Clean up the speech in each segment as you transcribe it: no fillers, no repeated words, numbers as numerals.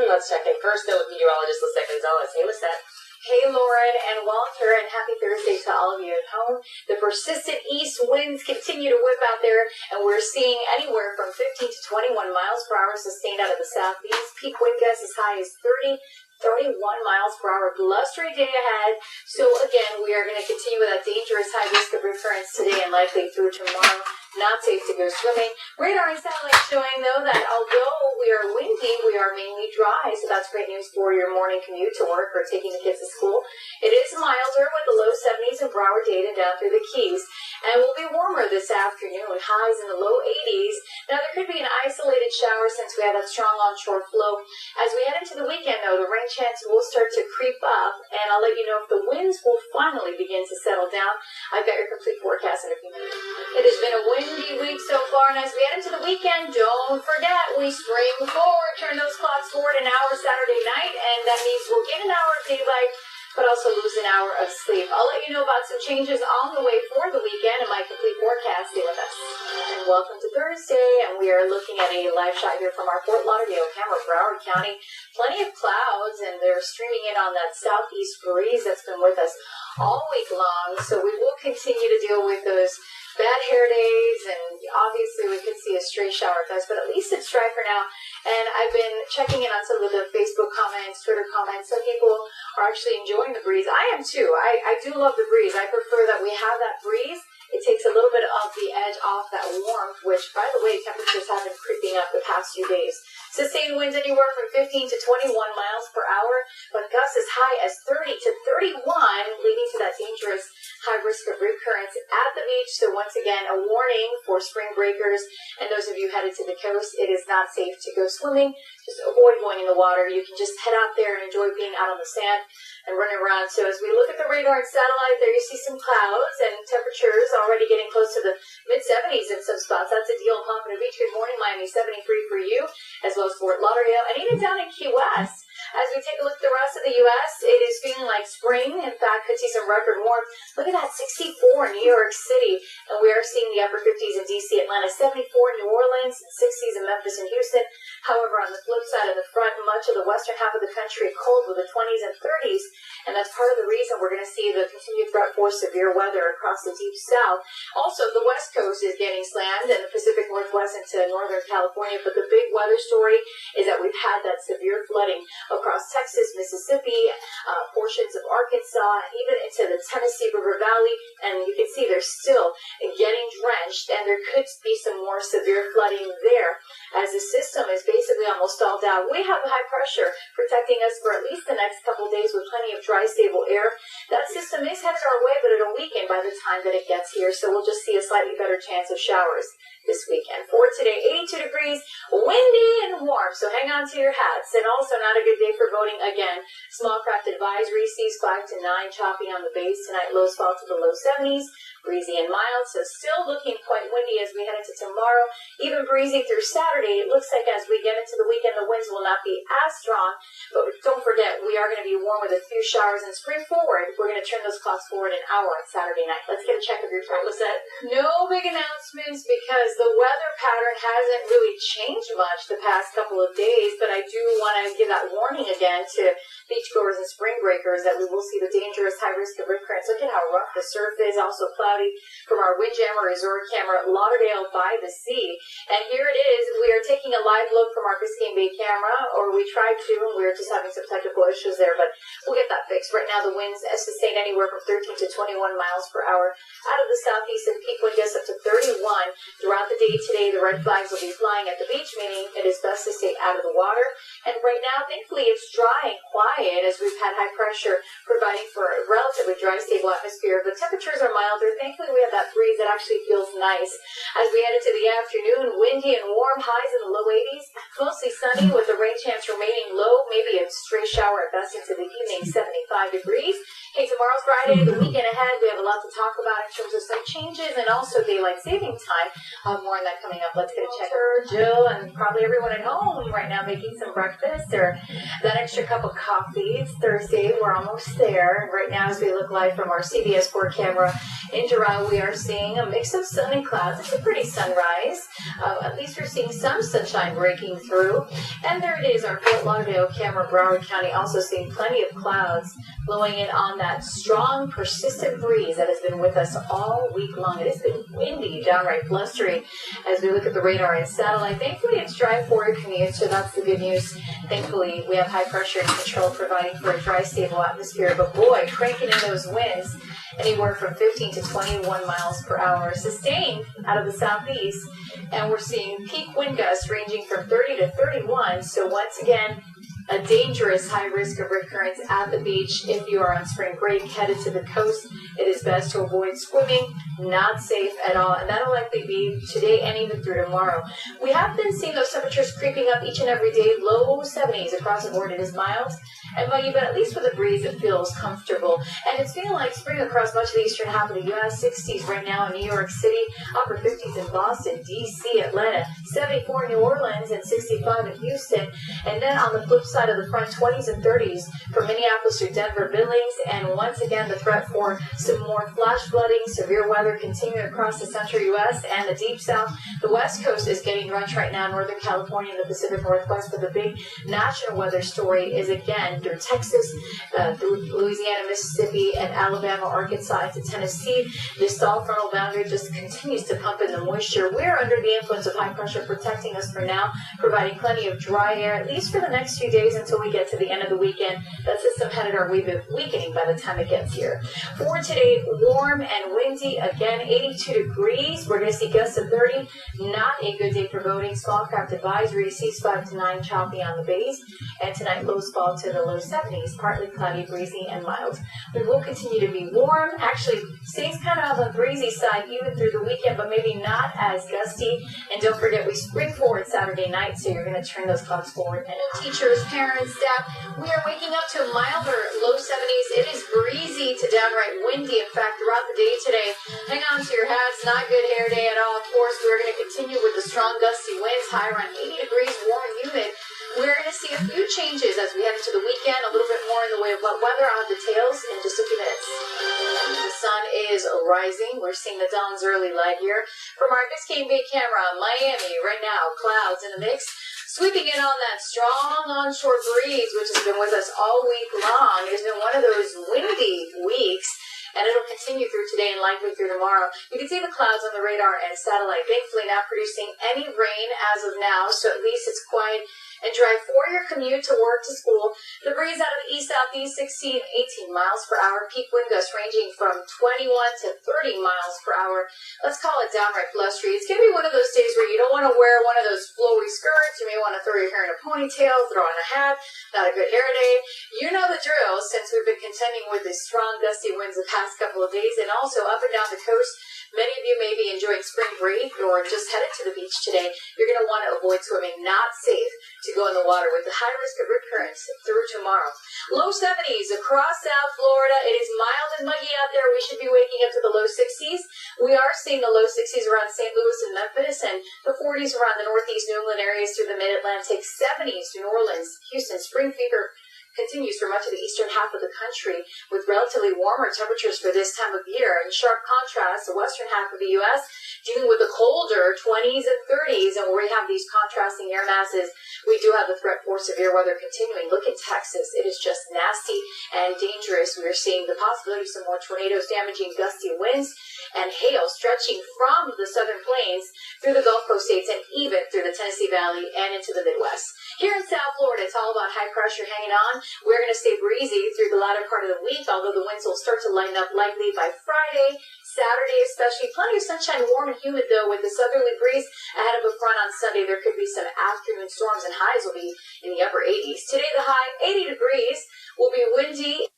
Let's check in first, though, with meteorologist Lissette G. Hey, Lissette. Hey, Lauren and Walter, and happy Thursday to all of you at home. The persistent east winds continue to whip out there, and we're seeing anywhere from 15 to 21 miles per hour sustained out of the southeast. Peak wind gusts as high as 31 miles per hour. Blustery day ahead. So again, we are going to continue with that dangerous high risk of recurrence today and likely through tomorrow. Not safe to go swimming. Radar and satellite showing, though, that although we are windy, we are mainly dry. So that's great news for your morning commute to work or taking the kids to school. It is milder with the low 70s in Broward, Dade, and down through the Keys. And will be warmer this afternoon, highs in the low 80s. Now, there could be an isolated shower since we have that strong onshore flow. As we head into the weekend, though, the rain chance will start to creep up, and I'll let you know if the winds will finally begin to settle down. I've got your complete forecast in a few minutes. It has been a windy week so far, and as we head into the weekend, don't forget, we spring forward, turn those clocks forward an hour Saturday night, and that means we'll get an hour of daylight, but also lose an hour of sleep. I'll let you know about some changes on the way for the weekend and my complete forecast. Stay with us. And welcome to Thursday, and we are looking at a live shot here from our Fort Lauderdale camera, Broward County. Plenty of clouds, and they're streaming in on that southeast breeze that's been with us all week long, so we will continue to deal with those bad hair days, and obviously we could see a stray shower at best, but at least it's dry for now. And I've been checking in on some of the Facebook comments, Twitter comments. Some people are actually enjoying the breeze. I am too. I do love the breeze. I prefer that we have that breeze. It takes a little bit of the edge off that warmth, which, by the way, temperatures have been creeping up the past few days. Sustained winds anywhere from 15 to 21 miles per hour, but gusts as high as 30 to 31, leading to that dangerous high risk of recurrence at the beach. So once again, a warning for spring breakers and those of you headed to the coast. It is not safe to go swimming. Just avoid going in the water. You can just head out there and enjoy being out on the sand and running around. So as we look at the radar and satellite, there you see some clouds and temperatures already getting close to the mid-70s in some spots. That's a deal in Pompano Beach. Good morning, Miami, 73 for you, as well as Fort Lauderdale, and even down in Key West. As we take a look at the rest of the U.S., it is feeling like spring. In fact, could see some record warmth. Look at that, 64 in New York City, and we are seeing the upper 50s in D.C., Atlanta, 74 in New Orleans, 60s in Memphis and Houston. However, on the flip side of the front, much of the western half of the country cold with the 20s and 30s, and that's part of the reason we're going to see the continued threat for severe weather across the deep south. Also, the west coast is getting slammed, and the Pacific Northwest into northern California, but the big weather story is that we've had that severe flooding across Texas, Mississippi, portions of Arkansas, even into the Tennessee River Valley, and you can see they're still getting drenched, and there could be some more severe flooding there as the system is basically almost stalled out. We have high pressure protecting us for at least the next couple days with plenty of dry, stable air. That system is headed our way, but it'll weaken by the time that it gets here, so we'll just see a slightly better chance of showers this weekend. For today, 82 degrees, windy and warm, so hang on to your hats. And also not a good day for boating again. Small craft advisory, seas 5 to 9, choppy on the bays tonight, lows fall to the low 70s, breezy and mild, so still looking quite windy as we head into tomorrow. Even breezy through Saturday. It looks like as we get into the weekend, the winds will not be as strong, but don't forget, we are going to be warm with a few showers and spring forward. We're going to turn those clocks forward an hour on Saturday night. Let's get a check of your time, Lissette. No big announcements because the weather pattern hasn't really changed much the past couple of days, but I do want to give that warning again to beachgoers and spring breakers that we will see the dangerous high risk of recurrence. Look at how rough the surf is, also cloudy from our Windjammer Resort camera, Lauderdale by the sea. And here it is. We are taking a live look from our Biscayne Bay camera, or we tried to, and we were just having some technical issues there, but we'll get that fixed. Right now, the winds sustain anywhere from 13 to 21 miles per hour out of the southeast, and peak wind gusts up to 31. Throughout the day today, the red flags will be flying at the beach, meaning it is best to stay out of the water. And right now, thankfully, it's dry and quiet as we've had high pressure providing for a relatively dry, stable atmosphere, but temperatures are milder. Thankfully, we have that breeze that actually feels nice. As we head into the afternoon, windy and warm, highs in the low 80s, mostly sunny with the rain chance remaining low, maybe a stray shower at best into the evening, 75 degrees. Hey, tomorrow's Friday, the weekend ahead, we have a lot to talk about in terms of some changes and also daylight saving time. More on that coming up. Let's get a check. Jill and probably everyone at home right now making some breakfast or that extra cup of coffee. It's Thursday. We're almost there. Right now, as we look live from our CBS 4 our camera in Doral, we are seeing a mix of sun and clouds. It's a pretty sunrise. At least we're seeing some sunshine breaking through. And there it is, our Fort Lauderdale camera, Broward County, also seeing plenty of clouds blowing in on that strong, persistent breeze that has been with us all week long. It has been windy, downright blustery as we look at the radar and satellite. Thankfully, it's dry for your commute, so that's the good news. Thankfully, we have high pressure and control providing for a dry, stable atmosphere. But boy, cranking in those winds anywhere from 15 to 21 miles per hour, sustained out of the southeast. And we're seeing peak wind gusts ranging from 30 to 31. So once again, a dangerous high risk of rip currents at the beach. If you are on spring break headed to the coast, it is best to avoid swimming. Not safe at all, and that'll likely be today and even through tomorrow. We have been seeing those temperatures creeping up each and every day, low 70s across the board. It is mild and muggy, but at least with a breeze, it feels comfortable. And it's feeling like spring across much of the eastern half of the U.S. 60s right now in New York City, upper 50s in Boston, D.C., Atlanta, 74 in New Orleans, and 65 in Houston. And then on the flip side of the front, 20s and 30s from Minneapolis to Denver, Billings, and once again, the threat for some more flash flooding, severe weather continuing across the central U.S. and the deep south. The West Coast is getting drenched right now, Northern California and the Pacific Northwest, but the big national weather story is again through Texas, through Louisiana, Mississippi, and Alabama, Arkansas, to Tennessee. This thaw frontal boundary just continues to pump in the moisture. We're under the influence of high pressure protecting us for now, providing plenty of dry air, at least for the next few days until we get to the end of the weekend. That system headed our way weakening by the time it gets here. For today, warm and windy, again, 82 degrees. We're going to see gusts of 30. Not a good day for boating. Small craft advisory, seas 5 to 9, choppy on the bays. And tonight, lows fall to the low 70s, partly cloudy, breezy, and mild. We will continue to be warm. Actually, stays kind of on the breezy side even through the weekend, but maybe not as gusty. And don't forget, we spring forward Saturday night, so you're going to turn those clouds forward. And teachers, parents, staff, we are waking up to milder low 70s. It is breezy to downright windy. In fact, throughout the day today, hang on to your hats. Not good hair day at all. Of course, we're going to continue with the strong gusty winds, high around 80 degrees, warm and humid. We're going to see a few changes as we head into the weekend, a little bit more in the way of wet weather. I'll have details in just a few minutes. The sun is rising. We're seeing the dawn's early light here. From our Biscayne Bay camera, Miami, right now, clouds in the mix. Sweeping in on that strong onshore breeze, which has been with us all week long. It has been one of those windy weeks, and it'll continue through today and likely through tomorrow. You can see the clouds on the radar and satellite, thankfully not producing any rain as of now, so at least it's quiet and dry for your commute to work, to school. The breeze out of the east-southeast, 16, 18 miles per hour. Peak wind gusts ranging from 21 to 30 miles per hour. Let's call it downright blustery. It's going to be one of those days where you don't want to wear one of those flowy skirts. You may want to throw your hair in a ponytail, throw on a hat. Not a good hair day. You know the drill since we've been contending with these strong gusty winds the past couple of days, and also up and down the coast. Many of you may be enjoying spring break or just headed to the beach today. You're going to want to avoid swimming. Not safe to go in the water with the high risk of rip currents through tomorrow. Low 70s across South Florida. It is mild and muggy out there. We should be waking up to the low 60s. We are seeing the low 60s around St. Louis and Memphis, and the 40s around the northeast New England areas through the mid-Atlantic. 70s to New Orleans, Houston. Spring fever continues for much of the eastern half of the country with relatively warmer temperatures for this time of year. In sharp contrast, the western half of the U.S. dealing with the colder 20s and 30s, and where we have these contrasting air masses, we do have the threat for severe weather continuing. Look at Texas. It is just nasty and dangerous. We are seeing the possibility of some more tornadoes, damaging gusty winds, and hail stretching from the southern plains through the Gulf Coast states and even through the Tennessee Valley and into the Midwest. Here in South Florida, it's all about high pressure hanging on. We're going to stay breezy through the latter part of the week, although the winds will start to lighten up likely by Friday, Saturday especially. Plenty of sunshine, warm and humid, though, with the southerly breeze ahead of a front on Sunday. There could be some afternoon storms, and highs will be in the upper 80s. Today, the high, 80 degrees, will be windy.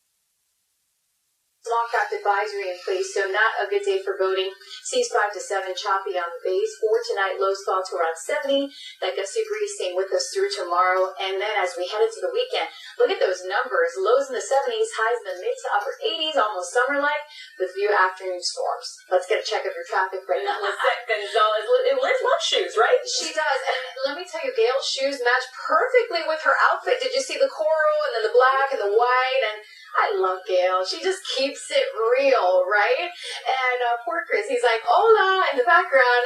Small craft advisory in place, so not a good day for boating. Seas 5 to 7, choppy on the bays. For tonight, lows fall to around 70. That gusty breeze staying with us through tomorrow. And then as we head into the weekend, Look at those numbers. Lows in the 70s, highs in the mid to upper 80s, almost summer-like, with few afternoon storms. Let's get a check of your traffic right now. Lissette Gonzalez. Liz loves shoes, right? She does. And let me tell you, Gail's shoes match perfectly with her outfit. Did you see the coral and then the black and the white? And I love Gail. She just keeps it real, right? And poor Chris, he's like, hola, in the background.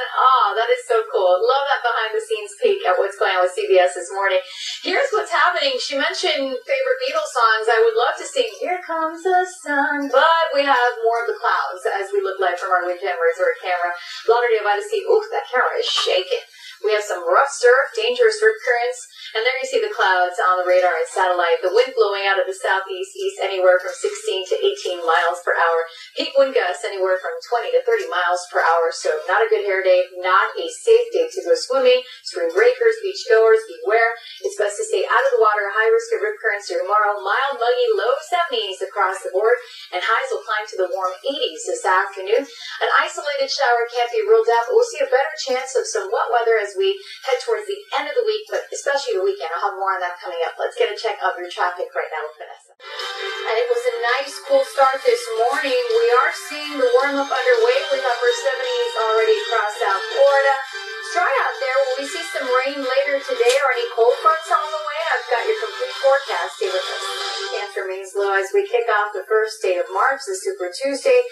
That is so cool. Love that behind-the-scenes peek at what's going on with CBS this morning. Here's what's happening. She mentioned favorite Beatles songs. I would love to sing Here Comes the Sun, but we have more of the clouds as we look live from our wind jammers or camera. Lauderdale by the Sea. Ooh, that camera is shaking. We have some rough surf, dangerous rip currents, and there you see the clouds on the radar and satellite. The wind blowing out of the southeast, east, anywhere from 16 to 18 miles per hour. Peak wind gusts anywhere from 20 to 30 miles per hour. So not a good hair day, not a safe day to go swimming. Spring breakers, beach goers, beware. It's best to stay out of the water. High risk of rip currents tomorrow. Mild, muggy, low 70s across the board, and highs will climb to the warm 80s this afternoon. An isolated shower can't be ruled out, but we'll see a better chance of some wet weather as we head towards the end of the week, but especially the weekend. I'll have more on that coming up. Let's get a check of your traffic right now with Vanessa. And it was a nice, cool start this morning. We are seeing the warm-up underway with upper 70s already across South Florida. It's dry out there. Will we see some rain later today or any cold fronts on the way? I've got your complete forecast. Stay with us. Chance remains low as we kick off the first day of March, the Super Tuesday.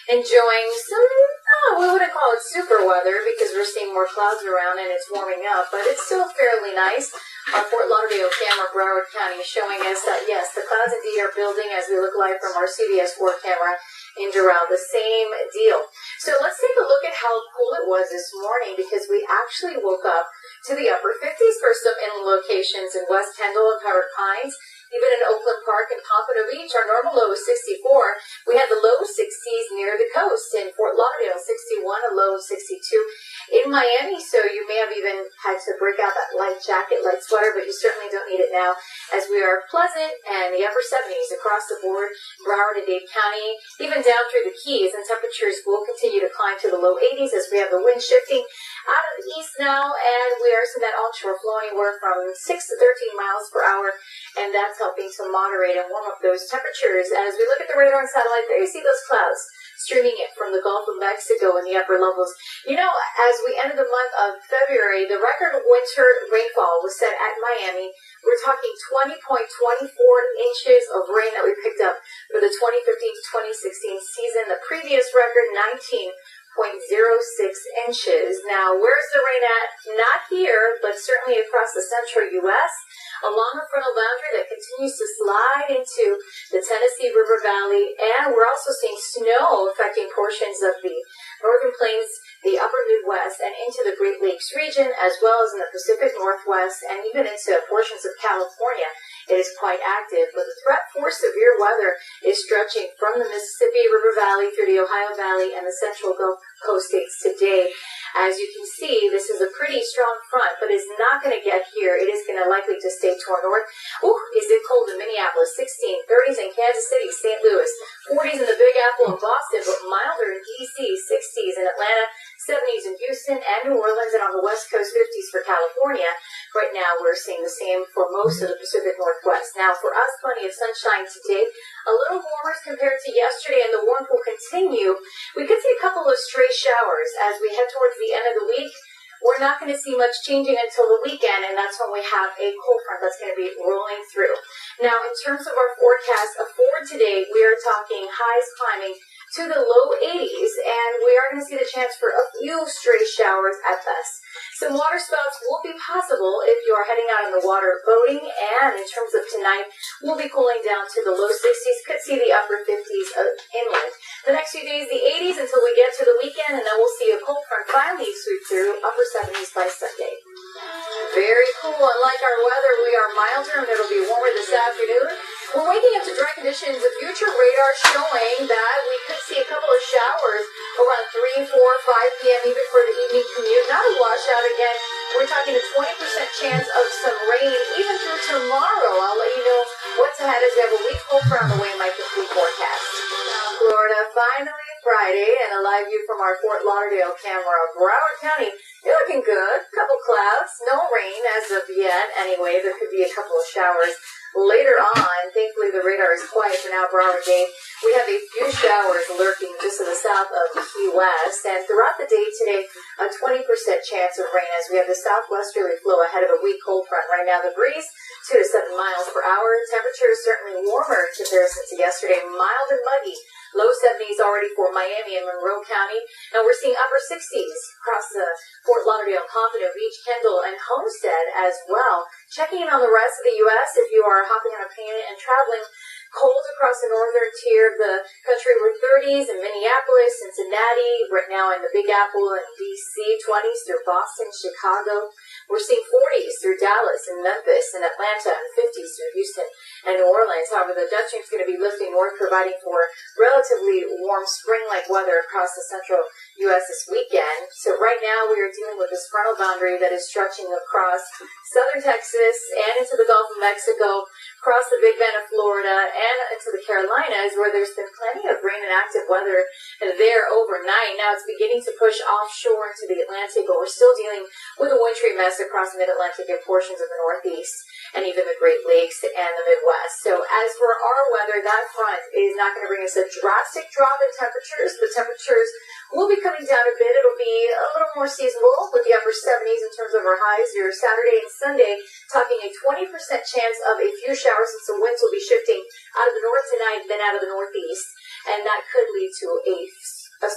Enjoying some, we wouldn't call it super weather because we're seeing more clouds around and it's warming up, but it's still fairly nice. Our Fort Lauderdale camera, Broward County, is showing us that, yes, the clouds indeed are building as we look live from our CBS 4 camera in Doral. The same deal. So let's take a look at how cool it was this morning because we actually woke up to the upper 50s for some inland locations in West Kendall and Howard Pines. Even in Oakland Park and Pompano Beach, our normal low is 64. We had the low 60s near the coast. In Fort Lauderdale, 61, a low of 62. In Miami, so you may have even had to break out that light jacket, light sweater, but you certainly don't need it now as we are pleasant and the upper 70s across the board, Broward and Dade County, even down through the Keys, and temperatures will continue to climb to the low 80s as we have the wind shifting out of the east now, and we are seeing that onshore flow anywhere from 6 to 13 miles per hour, and that's helping to moderate and warm up those temperatures. And as we look at the radar and satellite, there you see those clouds streaming in from the Gulf of Mexico in the upper levels. You know, as we entered the month of February, the record winter rainfall was set at Miami. We're talking 20.24 inches of rain that we picked up for the 2015 to 2016 season. The previous record, 19.06 inches. Now, where's the rain at? Not here, but certainly across the central U.S., along the frontal boundary that continues to slide into the Tennessee River Valley, and we're also seeing snow affecting portions of the northern plains, the upper Midwest, and into the Great Lakes region, as well as in the Pacific Northwest, and even into portions of California. It is quite active, but the threat for severe weather is stretching from the Mississippi River Valley through the Ohio Valley and the central Gulf Coast states today. As you can see, this is a pretty strong front, but it's not going to get here. It is going to likely to stay toward north. Ooh, is it cold in Minneapolis? 16, 30s in Kansas City, St. Louis, 40s in the Big Apple and Boston, but milder in D.C., 60s in Atlanta, 70s in Houston and New Orleans, and on the West Coast, 50s for California. Right now, we're seeing the same for most of the Pacific Northwest. Now, for us, plenty of sunshine today. A little warmer as compared to yesterday, and the warmth will continue. We could see a couple of stray showers as we head towards the end of the week. We're not going to see much changing until the weekend, and that's when we have a cold front that's going to be rolling through. Now, in terms of our forecast for today, we are talking highs climbing to the low 80s, and we are going to see the chance for a few stray showers at best. Some water spouts will be possible if you are heading out in the water boating, and in terms of tonight, we'll be cooling down to the low 60s, could see the upper 50s inland. The next few days, the 80s until we get to the weekend, and then we'll see a cold front finally sweep through upper 70s by Sunday. Very cool. Unlike our weather, we are milder and it'll be warmer this afternoon. We're waking up to dry conditions with future radar showing that we could see a couple of showers around 3, 4, 5 p.m. even for the evening commute. Not a washout again. We're talking a 20% chance of some rain even through tomorrow. I'll let you know what's ahead as we have a weak cold front on the way in my complete forecast. Florida, 5 finally Friday, and a live view from our Fort Lauderdale camera. Broward County, you're looking good. Couple clouds, no rain as of yet. Anyway, there could be a couple of showers later on. Thankfully, the radar is quiet for now, Broward Day. We have a few showers lurking just to the south of Key West, and throughout the day today, a 20% chance of rain as we have the southwesterly flow ahead of a weak cold front. Right now, the breeze 2 to 7 miles per hour. Temperature is certainly warmer in comparison to yesterday. Mild and muggy. Low 70s already for Miami and Monroe County. And we're seeing upper 60s across the Fort Lauderdale, Pompano Beach, Kendall, and Homestead as well. Checking in on the rest of the U.S. if you are hopping on a plane and traveling. Cold across the northern tier of the country. We're 30s in Minneapolis, Cincinnati, right now in the Big Apple and D.C., 20s through Boston, Chicago. We're seeing 40s through Dallas and Memphis and Atlanta, and 50s through Houston and New Orleans. However, the Dutch stream's going to be lifting north, providing for relatively warm spring-like weather across the central U.S. this weekend. So right now we are dealing with this frontal boundary that is stretching across southern Texas and into the Gulf of Mexico, across the Big Bend of Florida, and into the Carolinas, where there's been plenty of rain and active weather there overnight. Now it's beginning to push offshore into the Atlantic, but we're still dealing with a wintry mess across the mid-Atlantic and portions of the Northeast and even the Great Lakes and the Midwest. So as for our weather, that front is not going to bring us a drastic drop in temperatures. The temperatures will be coming down a bit. It'll be a little more seasonable with the upper 70s in terms of our highs. Your Saturday and Sunday, talking a 20% chance of a few showers, since the winds will be shifting out of the north tonight, then out of the northeast. And that could lead to a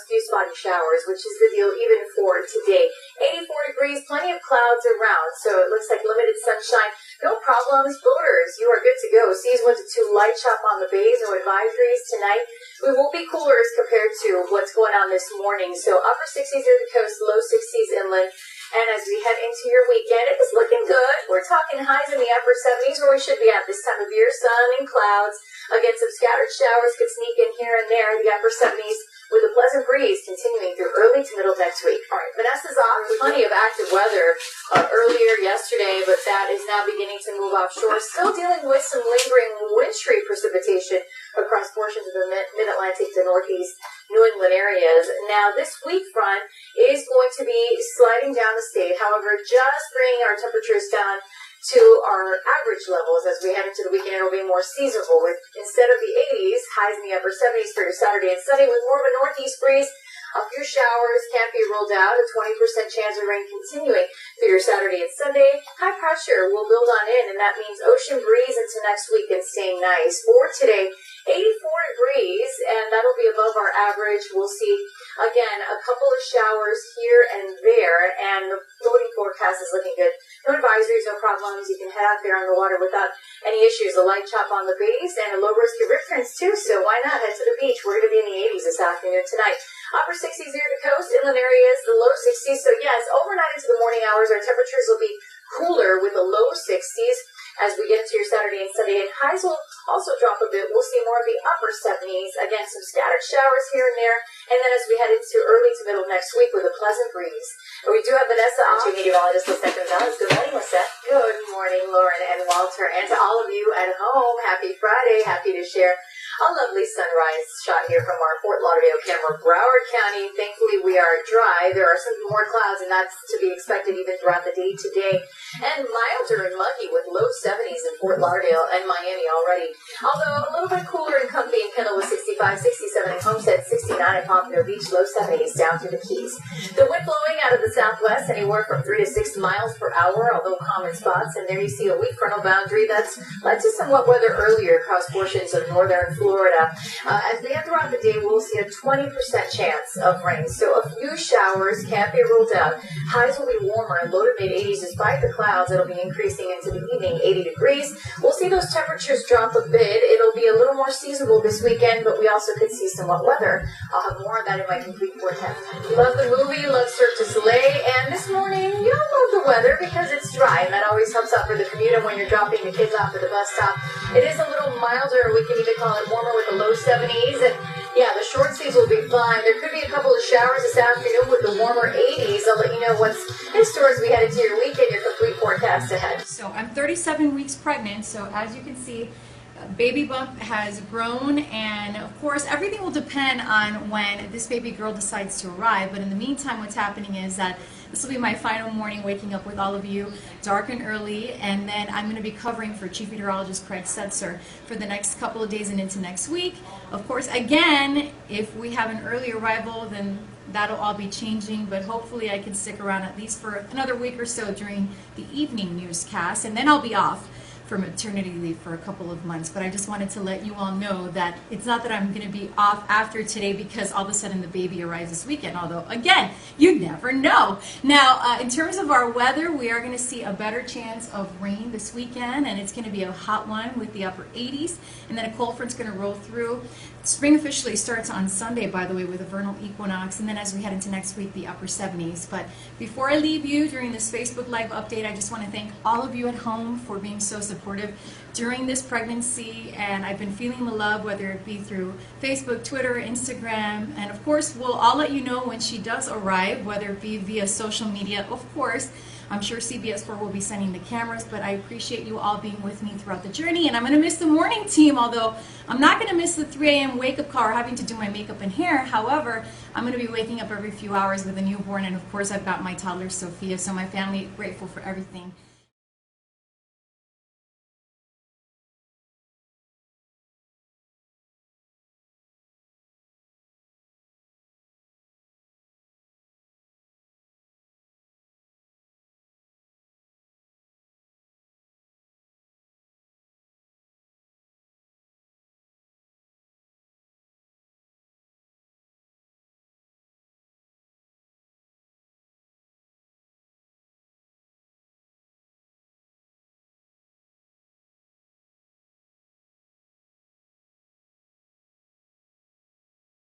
few spotty showers, which is the deal even for today. 84 degrees, plenty of clouds around, so it looks like limited sunshine. No problems. Boaters, you are good to go. Seas 1 to 2, light chop on the bays. No advisories tonight. We will be cooler as compared to what's going on this morning. So upper 60s near the coast, low 60s inland. And as we head into your weekend, it is looking good. We're talking highs in the upper 70s, where we should be at this time of year. Sun and clouds. Again, some scattered showers could sneak in here and there. The upper 70s with a pleasant breeze continuing through early to middle next week. All right, Vanessa's off. Plenty of active weather earlier yesterday, but that is now beginning to move offshore. Still dealing with some lingering wintry precipitation across portions of the mid-Atlantic to northeast New England areas. Now, this weak front is going to be sliding down the state. However, just bringing our temperatures down to our average levels as we head into the weekend. It'll be more seasonable with, instead of the 80s, highs in the upper 70s for your Saturday and Sunday with more of a northeast breeze. A few showers can't be ruled out. A 20% chance of rain continuing through your Saturday and Sunday. High pressure will build on in, and that means ocean breeze into next week and staying nice. For today, 84 degrees, and that'll be above our average. We'll see, again, a couple of showers here and there, and the floating forecast is looking good. No advisories, no problems. You can head out there on the water without any issues. A light chop on the bays and a low risk of rip currents too, so why not head to the beach? We're going to be in the 80s this afternoon tonight. Upper 60s near the coast, inland areas, the low 60s. So yes, overnight into the morning hours, our temperatures will be cooler with the low 60s as we get into your Saturday and Sunday. And highs will also drop a bit. We'll see more of the upper 70s. Again, some scattered showers here and there. And then as we head into early to middle next week with a pleasant breeze. And we do have Vanessa on meteorologist Lissette G. Good morning, Lissette. Good morning, Lauren and Walter. And to all of you at home, happy Friday. Happy to share a lovely sunrise shot here from our Fort Lauderdale camera, Broward County. Thankfully, we are dry. There are some more clouds, and that's to be expected even throughout the day today. And milder and muggy with low 70s in Fort Lauderdale and Miami already. Although a little bit cooler and comfy in Kendall with 65, 67 in Homestead, 69 at Pompano Beach, low 70s down to the Keys. The wind blowing out of the southwest, anywhere from 3 to 6 miles per hour, although common spots. And there you see a weak frontal boundary that's led to some wet weather earlier across portions of northern Florida. As we head throughout the day, we'll see a 20% chance of rain. So a few showers can't be ruled out. Highs will be warmer and low to mid-80s despite the clouds. It'll be increasing into the evening, 80 degrees. We'll see those temperatures drop a bit. It'll be a little more seasonable this weekend, but we also could see some wet weather. I'll have more of that in my complete forecast. Love the movie, love Cirque du Soleil, and this morning, you don't love the weather because it's dry, and that always helps out for the commute and when you're dropping the kids off at the bus stop. It is a little milder. We can even call it warmer with the low 70s, and yeah, the short sleeves will be fine. There could be a couple of showers this afternoon with the warmer 80s. I'll let you know what's in store as we head into your weekend, your complete forecast ahead. So I'm 37 weeks pregnant, so as you can see, baby bump has grown, and of course everything will depend on when this baby girl decides to arrive. But in the meantime, what's happening is that this will be my final morning waking up with all of you dark and early, and then I'm going to be covering for Chief Meteorologist Craig Setzer for the next couple of days and into next week. Of course, again, if we have an early arrival, then that'll all be changing, but hopefully I can stick around at least for another week or so during the evening newscast, and then I'll be off for maternity leave for a couple of months. But I just wanted to let you all know that it's not that I'm going to be off after today because all of a sudden the baby arrives this weekend, although again, you never know. Now, in terms of our weather, we are going to see a better chance of rain this weekend, and it's going to be a hot one with the upper 80s, and then a cold front's going to roll through. Spring officially starts on Sunday, by the way, with a vernal equinox, and then as we head into next week, the upper 70s. But before I leave you during this Facebook Live update, I just want to thank all of you at home for being so supportive during this pregnancy, and I've been feeling the love, whether it be through Facebook, Twitter, Instagram, and of course, we'll all let you know when she does arrive, whether it be via social media. Of course, I'm sure CBS4 will be sending the cameras, but I appreciate you all being with me throughout the journey. And I'm going to miss the morning team, although I'm not going to miss the 3 a.m. wake-up call or having to do my makeup and hair. However, I'm going to be waking up every few hours with a newborn, and of course, I've got my toddler, Sophia, so my family grateful for everything